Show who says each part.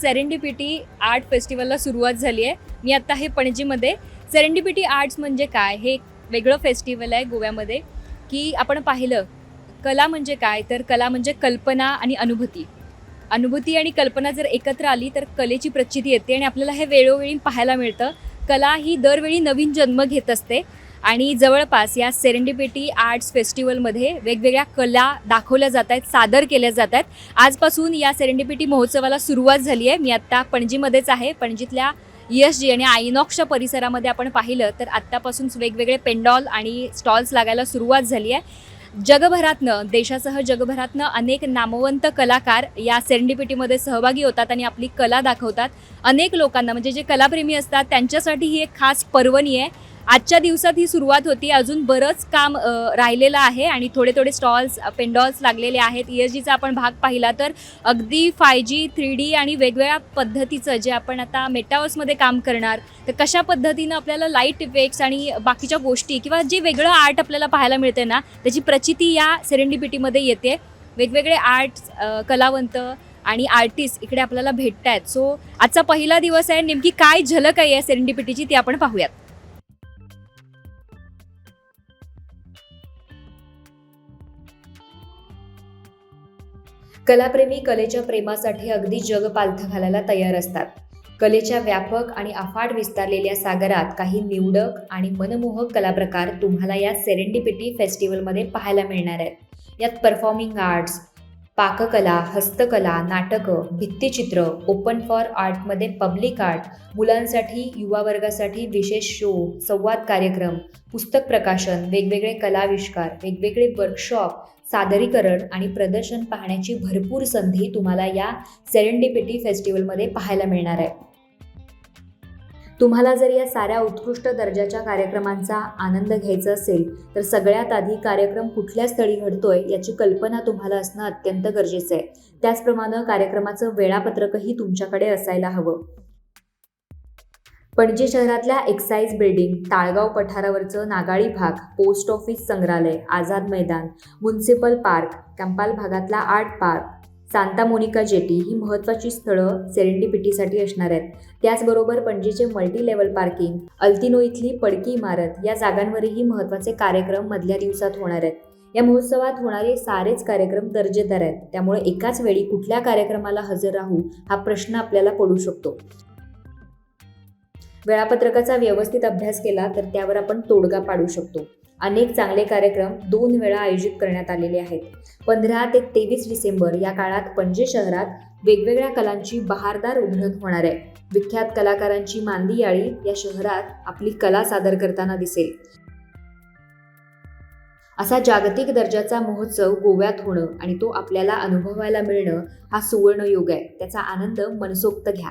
Speaker 1: Serendipity art फेस्टिवलला सुरुवात झाली आहे. मी आत्ता आहे पणजीमध्ये. सेरेंडिपिटी आर्ट्स म्हणजे काय, हे एक वेगळं फेस्टिवल आहे गोव्यामध्ये. की आपण पाहिलं कला म्हणजे काय, तर कला म्हणजे कल्पना आणि अनुभूती आणि कल्पना जर एकत्र आली तर कलेची प्रचिती येते आणि आपल्याला हे वेळोवेळी पाहायला मिळतं. कला ही दरवेळी नवीन जन्म घेत असते आणि जवळपास या सेरेंडिपिटी आर्ट्स फेस्टिवलमध्ये वेगवेगळ्या कला दाखवल्या जात आहेत, सादर केल्या जात आहेत. आजपासून या सेरेंडिपिटी महोत्सवाला सुरुवात झाली आहे. मी आत्ता पणजीमध्येच आहे. पणजीतल्या ESG आणि आयनॉक्सच्या परिसरामध्ये आपण पाहिलं तर आत्तापासून वेगवेगळे पेंडॉल आणि स्टॉल्स लागायला सुरुवात झाली आहे. जगभरातनं, देशासह जगभरातनं अनेक नामवंत कलाकार या सेरेंडिपिटीमध्ये सहभागी होतात आणि आपली कला दाखवतात. अनेक लोकांना म्हणजे जे कलाप्रेमी असतात त्यांच्यासाठी ही एक खास पर्वणी आहे. आजच्या दिवसात ही सुरुवात होती. अजून बरंच काम राहिलेलं आहे आणि थोडे थोडे स्टॉल्स, पेंडॉल्स लागलेले आहेत. ESGचा आपण भाग पाहिला तर अगदी 5G 3D आणि वेगवेगळ्या पद्धतीचं जे आपण आता मेटावर्समध्ये काम करणार, तर कशा पद्धतीनं आपल्याला लाईट इफेक्ट्स आणि बाकीच्या गोष्टी किंवा जे वेगळं आर्ट आपल्याला पाहायला मिळते ना, त्याची प्रचिती या सेरेंडिपिटीमध्ये येते. वेगवेगळे आर्ट्स, कलावंत आणि आर्टिस्ट इकडे आपल्याला भेटत आहेत. सो आजचा पहिला दिवस आहे. नेमकी काय झलक आहे या सेरेंडिपिटीची ती आपण पाहूयात. कलाप्रेमी कलेच्या प्रेमासाठी अगदी जग पालथं घालायला तयार असतात. कलेच्या व्यापक आणि अफाट विस्तारलेल्या सागरात काही निवडक आणि मनमोहक कलाप्रकार तुम्हाला या सेरेंडिपिटी फेस्टिवलमध्ये पाहायला मिळणार आहेत. यात परफॉर्मिंग आर्ट्स, पाककला, हस्तकला, नाटकं, भित्तिचित्र, ओपन फॉर आर्टमध्ये पब्लिक आर्ट, मुलांसाठी, युवा वर्गासाठी विशेष शो, संवाद कार्यक्रम, पुस्तक प्रकाशन, वेगवेगळे कलाविष्कार, वेगवेगळे वर्कशॉप, सादरीकरण आणि प्रदर्शन पाहण्याची भरपूर संधी तुम्हाला या सेरेंडिपिटी फेस्टिवलमध्ये पाहायला मिळणार आहे. तुम्हाला जर या साऱ्या उत्कृष्ट दर्जाच्या कार्यक्रमांचा आनंद घ्यायचा असेल तर सगळ्यात आधी कार्यक्रम कुठल्या स्थळी घडतोय याची कल्पना तुम्हाला असणं अत्यंत गरजेचं आहे. त्याचप्रमाणे कार्यक्रमाचं वेळापत्रकही तुमच्याकडे असायला हवं. पणजी शहरातल्या एक्साईज बिल्डिंग, ताळगाव पठारावरचं नागाळी भाग, पोस्ट ऑफिस संग्रहालय, आझाद मैदान, म्युनिसिपल पार्क, कंपाल भागातला art park, Santa Monica jetty ही महत्त्वाची स्थळं सेरेंडिपिटीसाठी असणार आहेत. त्याचबरोबर पणजीचे मल्टी लेवल पार्किंग, अल्तिनो इथली पडकी इमारत या जागांवरही महत्त्वाचे कार्यक्रम मधल्या दिवसात होणार आहेत. या महोत्सवात होणारे सारेच कार्यक्रम दर्जेदार आहेत. त्यामुळे एकाच वेळी कुठल्या कार्यक्रमाला हजर राहू हा प्रश्न आपल्याला पडू शकतो. वेळापत्रकाचा व्यवस्थित अभ्यास केला तर त्यावर आपण तोडगा पाडू शकतो. अनेक चांगले कार्यक्रम 2 वेळा आयोजित करण्यात आलेले आहेत. 15 ते 23 डिसेंबर या काळात पणजी शहरात वेगवेगळ्या कलांची बहारदार उधळण होणार आहे. विख्यात कलाकारांची मांदी याळी या शहरात आपली कला सादर करताना दिसेल. असा जागतिक दर्जाचा महोत्सव गोव्यात होणं आणि तो आपल्याला अनुभवायला मिळणं हा सुवर्ण योग आहे. त्याचा आनंद मनसोक्त घ्या.